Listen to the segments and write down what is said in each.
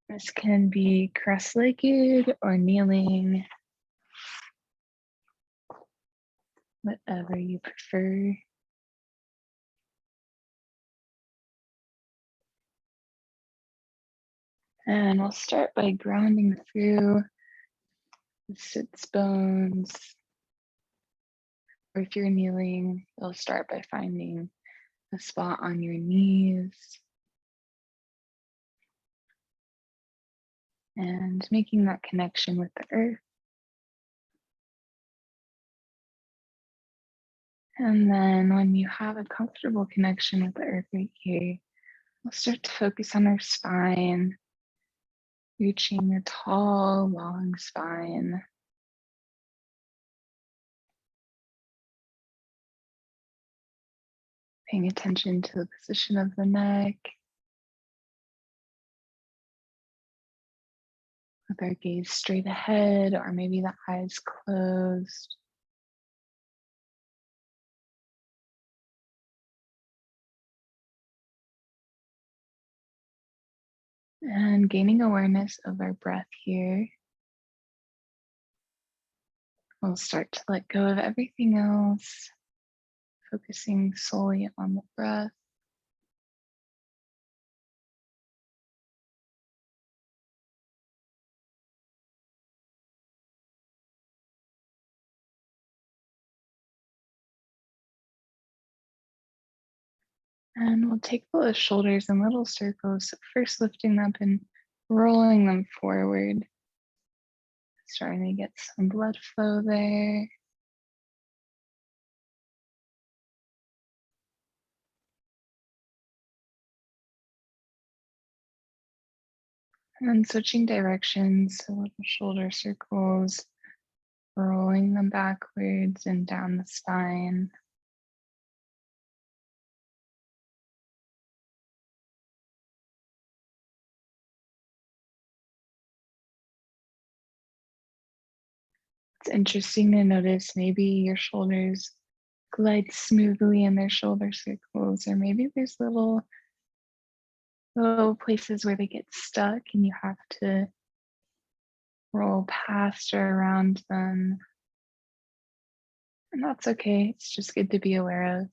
This can be cross-legged or kneeling, whatever you prefer. And we'll start by grounding through the sits bones. Or if you're kneeling, you'll start by finding a spot on your knees and making that connection with the earth. And then when you have a comfortable connection with the earth right here, we'll start to focus on our spine, reaching a tall, long spine. Paying attention to the position of the neck, with our gaze straight ahead, or maybe the eyes closed. And gaining awareness of our breath here. We'll start to let go of everything else, focusing solely on the breath. And we'll take the shoulders in little circles, first lifting them up and rolling them forward. Starting to get some blood flow there. And switching directions, so little shoulder circles, rolling them backwards and down the spine. It's interesting to notice maybe your shoulders glide smoothly in their shoulder circles, or maybe there's little places where they get stuck and you have to roll past or around them. And that's okay. It's just good to be aware of.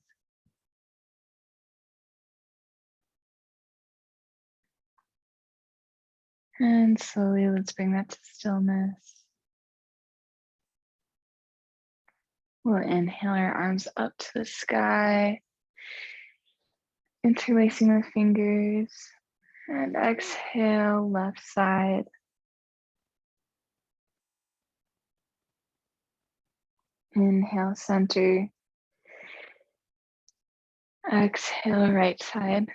And slowly, let's bring that to stillness. We'll inhale our arms up to the sky, interlacing the fingers, and exhale, left side. Inhale, center. Exhale, right side.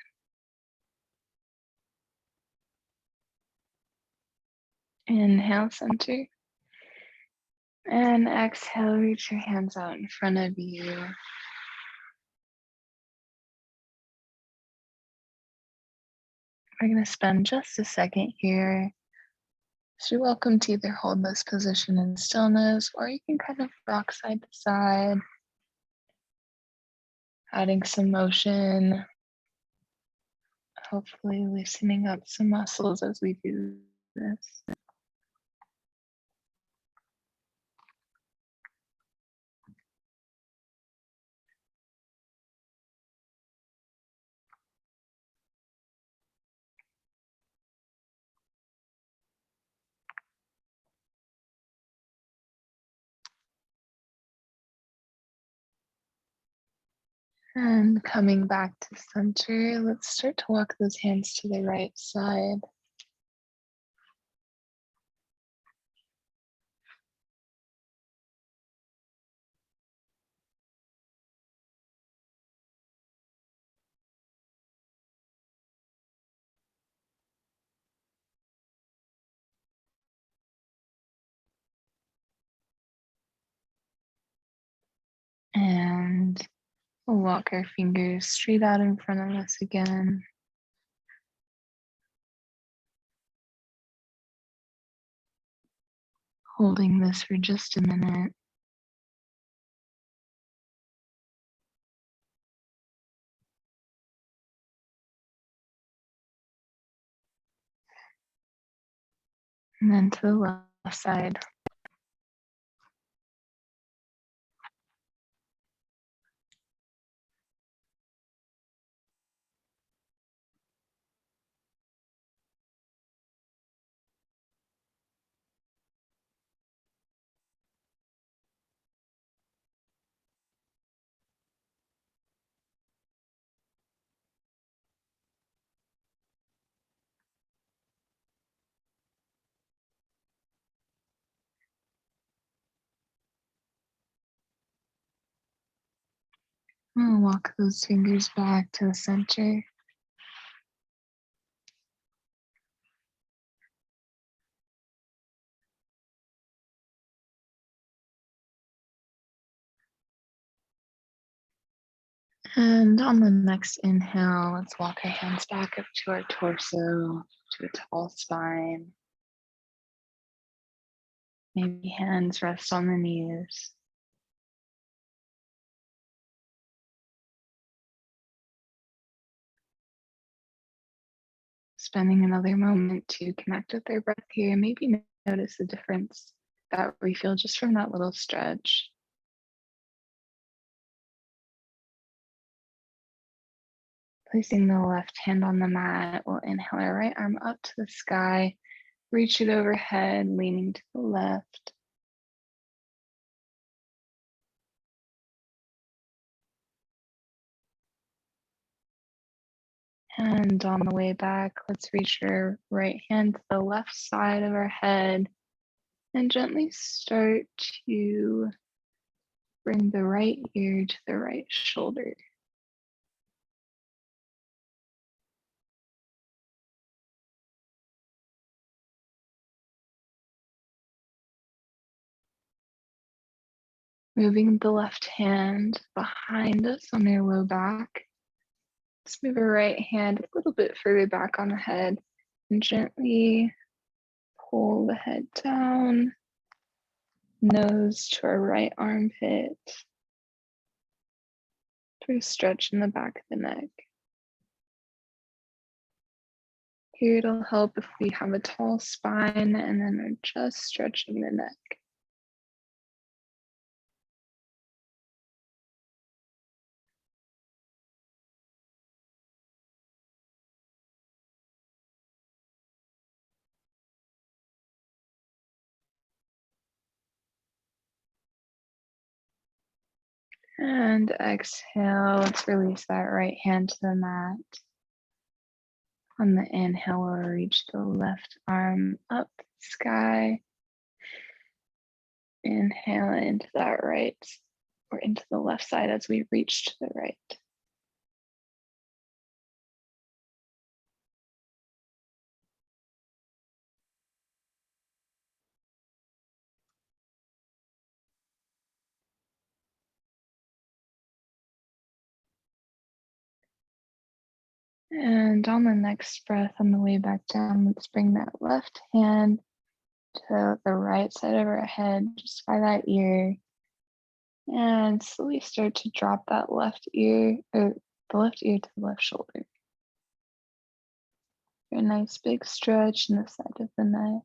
Inhale, center. And exhale, reach your hands out in front of you. We're going to spend just a second here. So you're welcome to either hold this position in stillness, or you can kind of rock side to side, adding some motion, hopefully loosening up some muscles as we do this. And coming back to center, let's start to walk those hands to the right side. And we'll walk our fingers straight out in front of us again. Holding this for just a minute. And then to the left side. And walk those fingers back to the center. And on the next inhale, let's walk our hands back up to our torso, to a tall spine. Maybe hands rest on the knees. Spending another moment to connect with our breath here. Maybe notice the difference that we feel just from that little stretch. Placing the left hand on the mat, we'll inhale our right arm up to the sky, reach it overhead, leaning to the left. And on the way back, let's reach our right hand to the left side of our head and gently start to bring the right ear to the right shoulder. Moving the left hand behind us on our low back. Let's move our right hand a little bit further back on the head and gently pull the head down, nose to our right armpit, for a stretch in the back of the neck. Here it'll help if we have a tall spine and then are just stretching the neck. And exhale, let's release that right hand to the mat. On the inhale, we'll reach the left arm up to the sky. Inhale into that right, or into the left side as we reach to the right. And on the next breath, on the way back down, let's bring that left hand to the right side of our head, just by that ear. And slowly start to drop that left ear, or the left ear to the left shoulder. A nice big stretch in the side of the neck.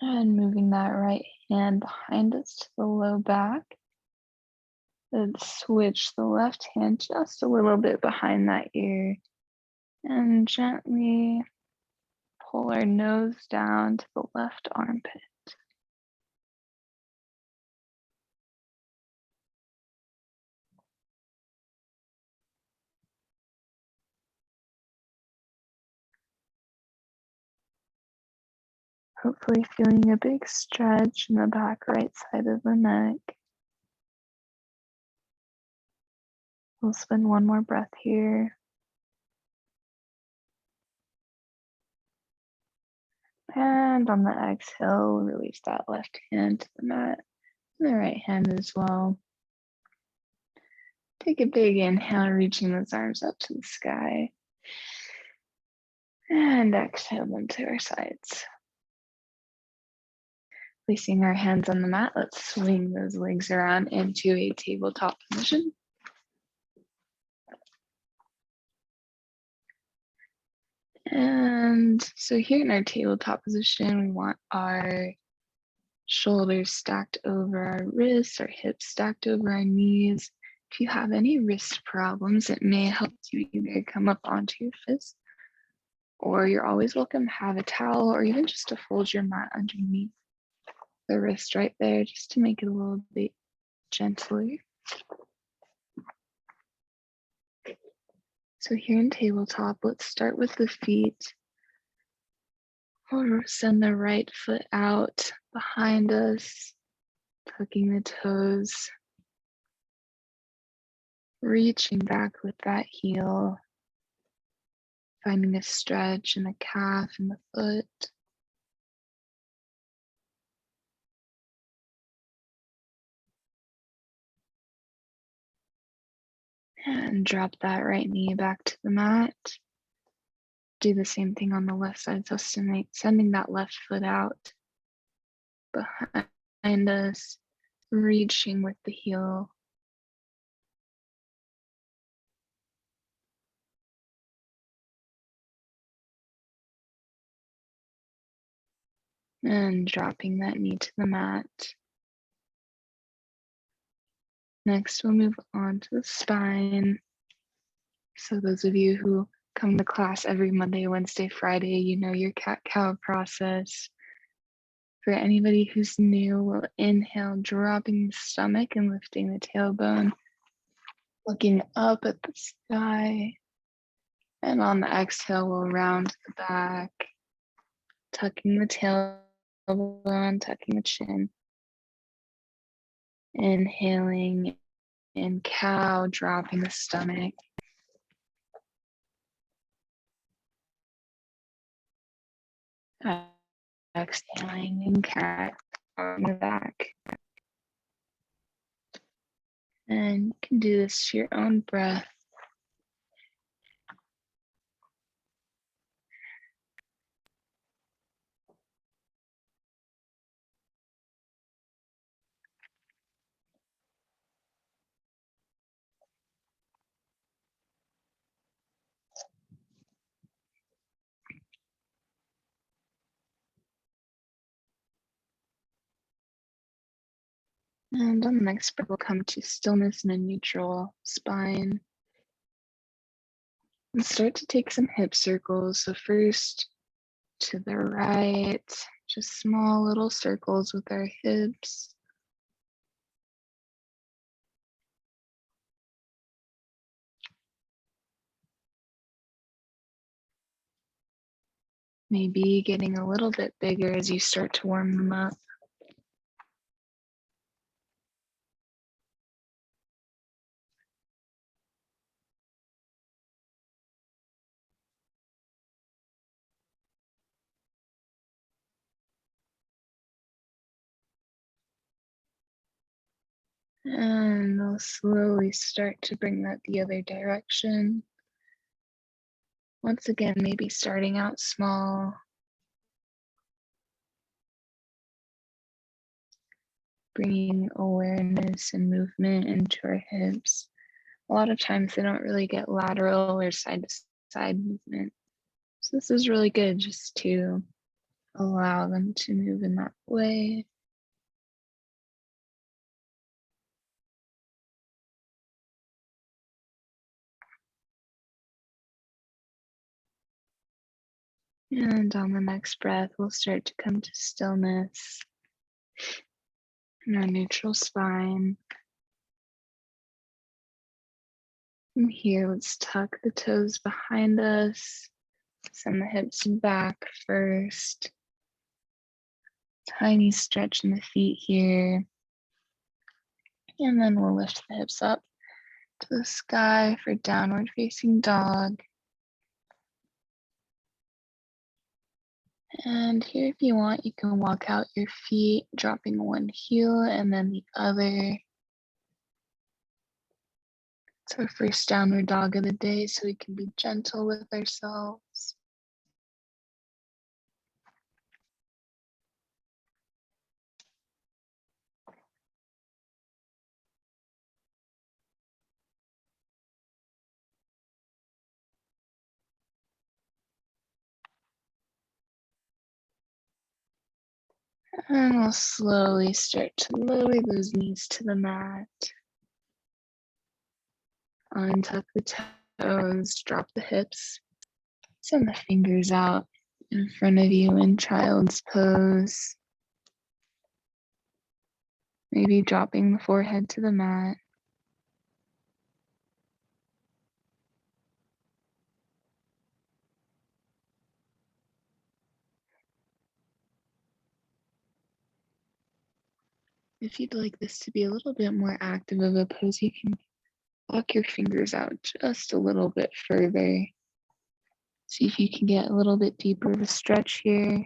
And moving that right hand behind us to the low back. Then switch the left hand just a little bit behind that ear and gently pull our nose down to the left armpit. Hopefully feeling a big stretch in the back right side of the neck. We'll spend one more breath here. And on the exhale, release that left hand to the mat and the right hand as well. Take a big inhale, reaching those arms up to the sky. And exhale them to our sides. Placing our hands on the mat, let's swing those legs around into a tabletop position. And so here in our tabletop position, we want our shoulders stacked over our wrists, our hips stacked over our knees. If you have any wrist problems, it may help you either come up onto your fist, or you're always welcome to have a towel or even just to fold your mat underneath the wrist right there, just to make it a little bit gentler. So here in tabletop, let's start with the feet. We'll send the right foot out behind us, tucking the toes, reaching back with that heel, finding a stretch in the calf and the foot. And drop that right knee back to the mat. Do the same thing on the left side. So sending that left foot out behind us, reaching with the heel. And dropping that knee to the mat. Next, we'll move on to the spine. So those of you who come to class every Monday, Wednesday, Friday, you know your cat-cow process. For anybody who's new, we'll inhale, dropping the stomach and lifting the tailbone, looking up at the sky. And on the exhale, we'll round the back, tucking the tailbone, tucking the chin. Inhaling in cow, dropping the stomach. Exhaling in cat on the back. And you can do this to your own breath. And on the next breath, we'll come to stillness and a neutral spine. And start to take some hip circles. So first to the right, just small little circles with our hips. Maybe getting a little bit bigger as you start to warm them up. And they'll slowly start to bring that the other direction. Once again, maybe starting out small. Bringing awareness and movement into our hips. A lot of times they don't really get lateral or side to side movement. So this is really good just to allow them to move in that way. And on the next breath, we'll start to come to stillness in our neutral spine. From here, let's tuck the toes behind us. Send the hips back first. Tiny stretch in the feet here. And then we'll lift the hips up to the sky for downward facing dog. And here, if you want, you can walk out your feet, dropping one heel and then the other. It's our first downward dog of the day, so we can be gentle with ourselves. And we'll slowly start to lower those knees to the mat. Untuck the toes, drop the hips. Send the fingers out in front of you in child's pose. Maybe dropping the forehead to the mat. If you'd like this to be a little bit more active of a pose, you can walk your fingers out just a little bit further. See if you can get a little bit deeper of a stretch here.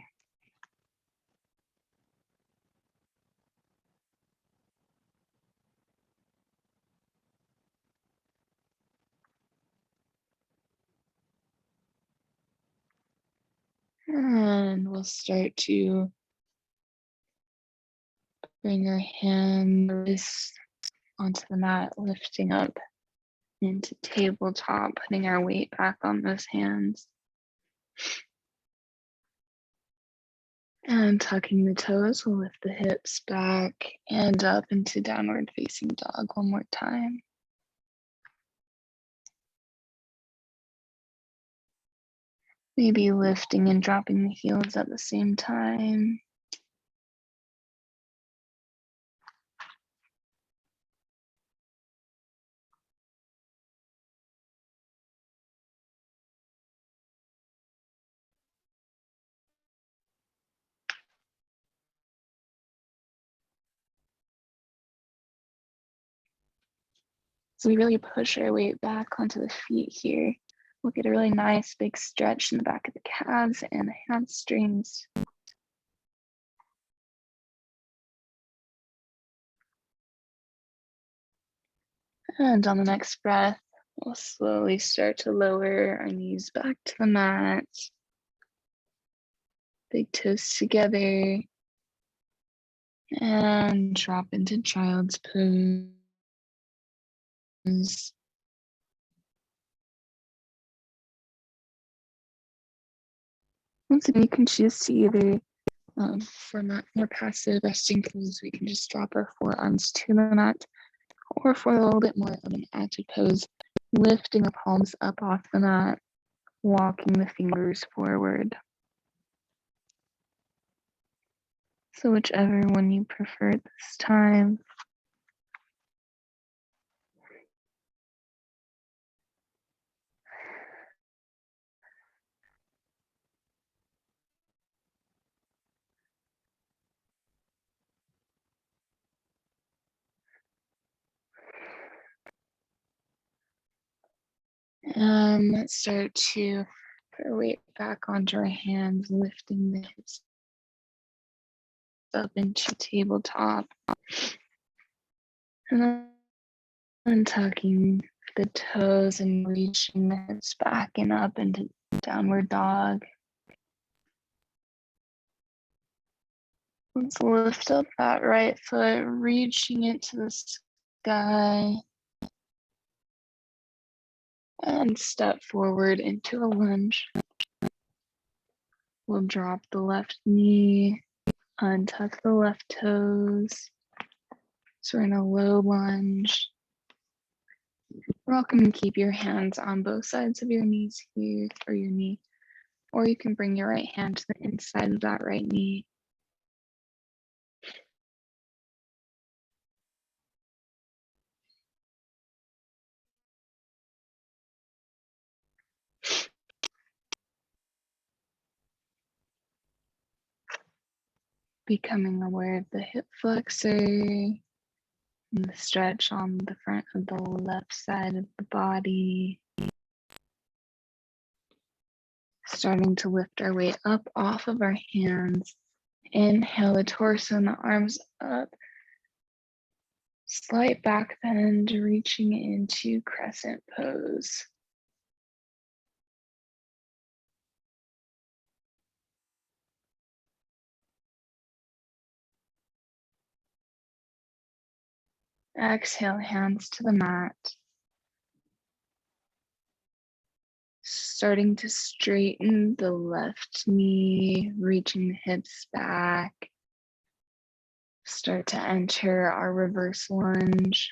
And we'll start to bring our hand wrists onto the mat, lifting up into tabletop, putting our weight back on those hands. And tucking the toes, we'll lift the hips back and up into downward facing dog one more time. Maybe lifting and dropping the heels at the same time. So we really push our weight back onto the feet here. We'll get a really nice big stretch in the back of the calves and the hamstrings. And on the next breath, we'll slowly start to lower our knees back to the mat. Big toes together. And drop into child's pose. Once again, you can choose to either, for more passive resting pose, we can just drop our forearms to the mat, or for a little bit more of an active pose, lifting the palms up off the mat, walking the fingers forward. So whichever one you prefer at this time. Let's start to put our weight back onto our hands, lifting the hips up into tabletop. And then untucking the toes and reaching the hips back and up into downward dog. Let's lift up that right foot, reaching it to the sky. And step forward into a lunge. We'll drop the left knee, untuck the left toes. So we're in a low lunge. You're welcome to keep your hands on both sides of your knees here, or your knee, or you can bring your right hand to the inside of that right knee. Becoming aware of the hip flexor and the stretch on the front of the left side of the body. Starting to lift our weight up off of our hands. Inhale the torso and the arms up. Slight back bend, reaching into crescent pose. Exhale, hands to the mat. Starting to straighten the left knee, reaching the hips back. Start to enter our reverse lunge.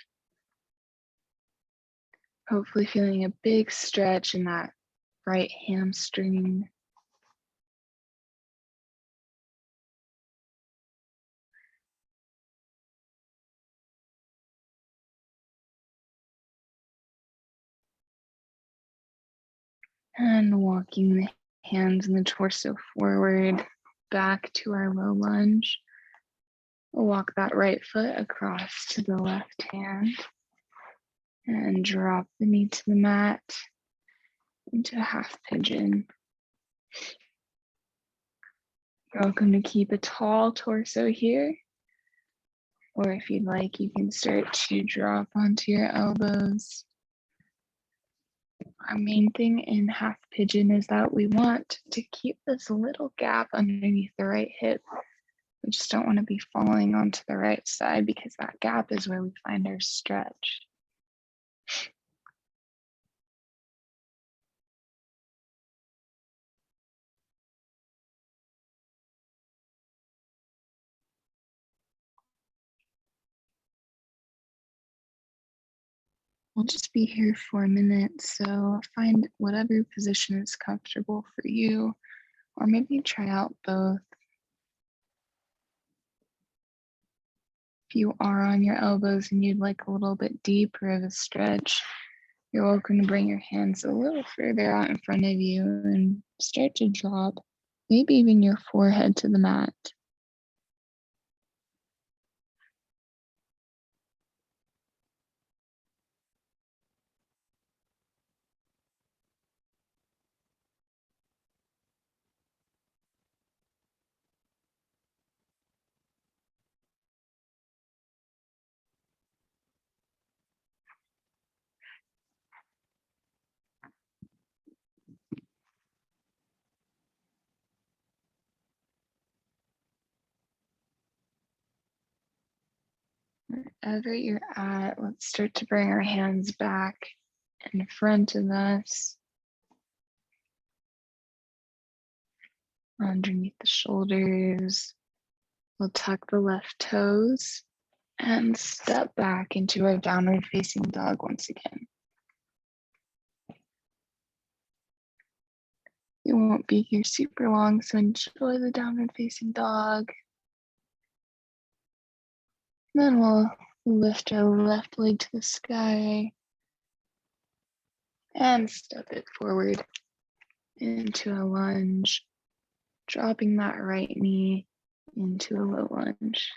Hopefully feeling a big stretch in that right hamstring. And walking the hands and the torso forward, back to our low lunge. We'll walk that right foot across to the left hand and drop the knee to the mat into a half pigeon. You're welcome to keep a tall torso here, or if you'd like, you can start to drop onto your elbows. Our main thing in half pigeon is that we want to keep this little gap underneath the right hip. We just don't want to be falling onto the right side because that gap is where we find our stretch. We'll just be here for a minute, so find whatever position is comfortable for you, or maybe try out both. If you are on your elbows and you'd like a little bit deeper of a stretch, you're welcome to bring your hands a little further out in front of you and start to drop, maybe even your forehead to the mat. Wherever you're at, let's start to bring our hands back in front of us, underneath the shoulders. We'll tuck the left toes and step back into our downward facing dog once again. You won't be here super long, so enjoy the downward facing dog. Then we'll lift our left leg to the sky and step it forward into a lunge, dropping that right knee into a low lunge.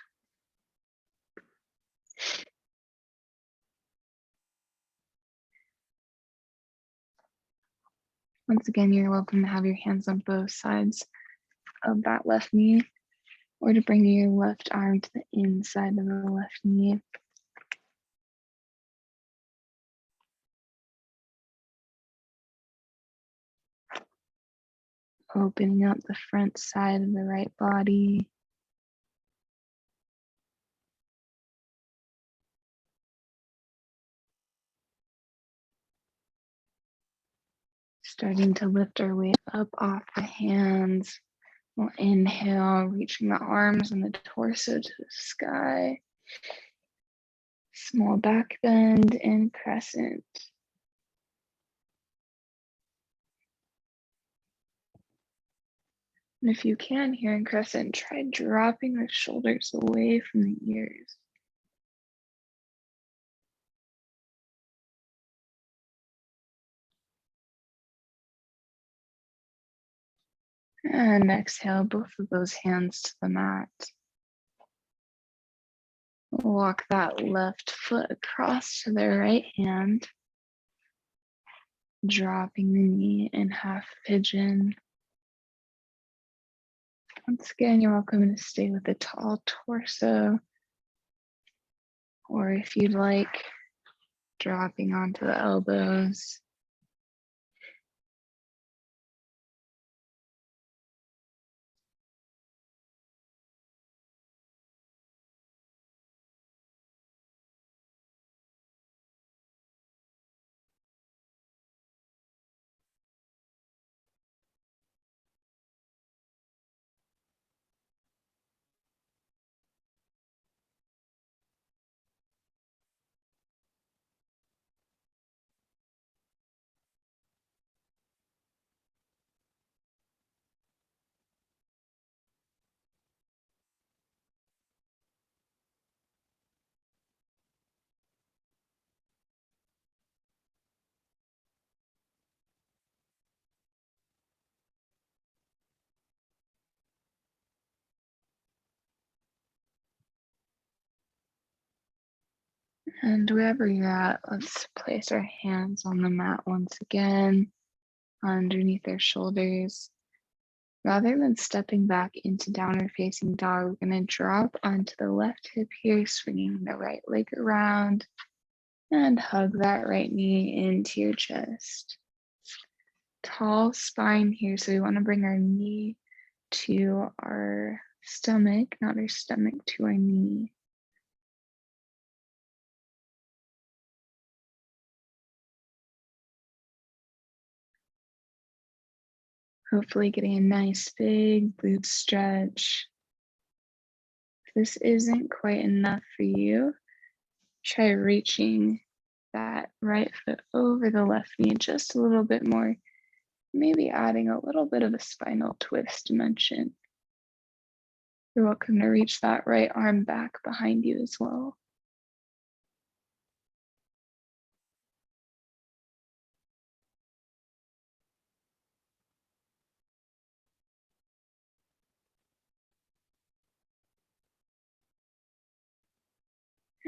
Once again, you're welcome to have your hands on both sides of that left knee, or to bring your left arm to the inside of the left knee. Opening up the front side of the right body. Starting to lift our way up off the hands. We'll inhale, reaching the arms and the torso to the sky. Small back bend and crescent. And if you can, here in crescent, try dropping the shoulders away from the ears. And exhale both of those hands to the mat. Walk that left foot across to the right hand, dropping the knee in half pigeon. Once again, you're welcome to stay with a tall torso, or if you'd like, dropping onto the elbows. And wherever you're at, let's place our hands on the mat once again, underneath our shoulders. Rather than stepping back into downward facing dog, we're going to drop onto the left hip here, swinging the right leg around, and hug that right knee into your chest. Tall spine here, so we want to bring our knee to our stomach, not our stomach to our knee. Hopefully getting a nice big glute stretch. If this isn't quite enough for you, try reaching that right foot over the left knee just a little bit more, maybe adding a little bit of a spinal twist dimension. You're welcome to reach that right arm back behind you as well.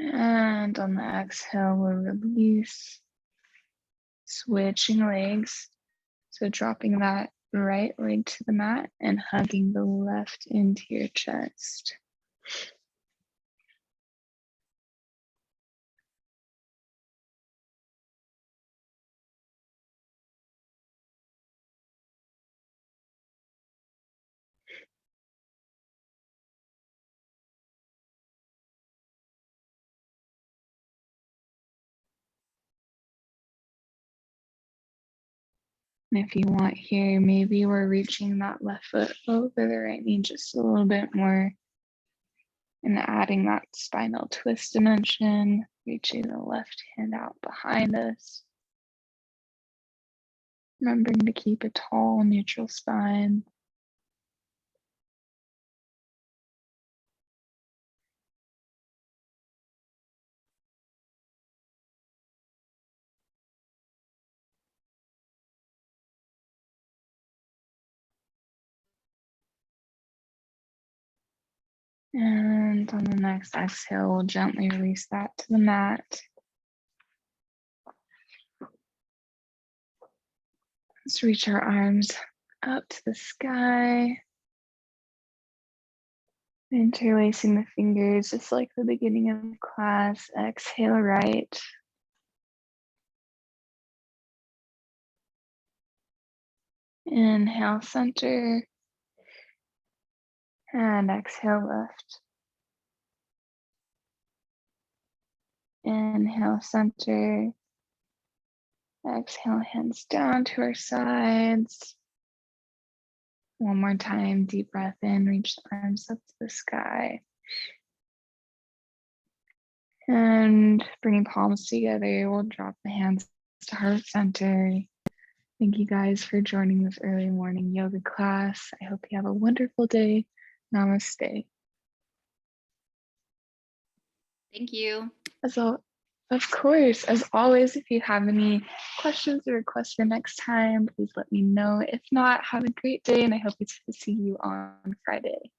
And on the exhale, we'll release, switching legs. So dropping that right leg to the mat and hugging the left into your chest. And if you want here, maybe we're reaching that left foot over the right knee just a little bit more and adding that spinal twist dimension, reaching the left hand out behind us. Remembering to keep a tall, neutral spine. And on the next exhale, we'll gently release that to the mat. Let's reach our arms up to the sky. Interlacing the fingers, just like the beginning of class. Exhale right. Inhale center. And exhale left. Inhale center. Exhale hands down to our sides. One more time, deep breath in, reach the arms up to the sky. And bringing palms together, we'll drop the hands to heart center. Thank you guys for joining this early morning yoga class. I hope you have a wonderful day. Namaste. Thank you. Of course, as always, if you have any questions or requests for next time, please let me know. If not, have a great day and I hope to see you on Friday.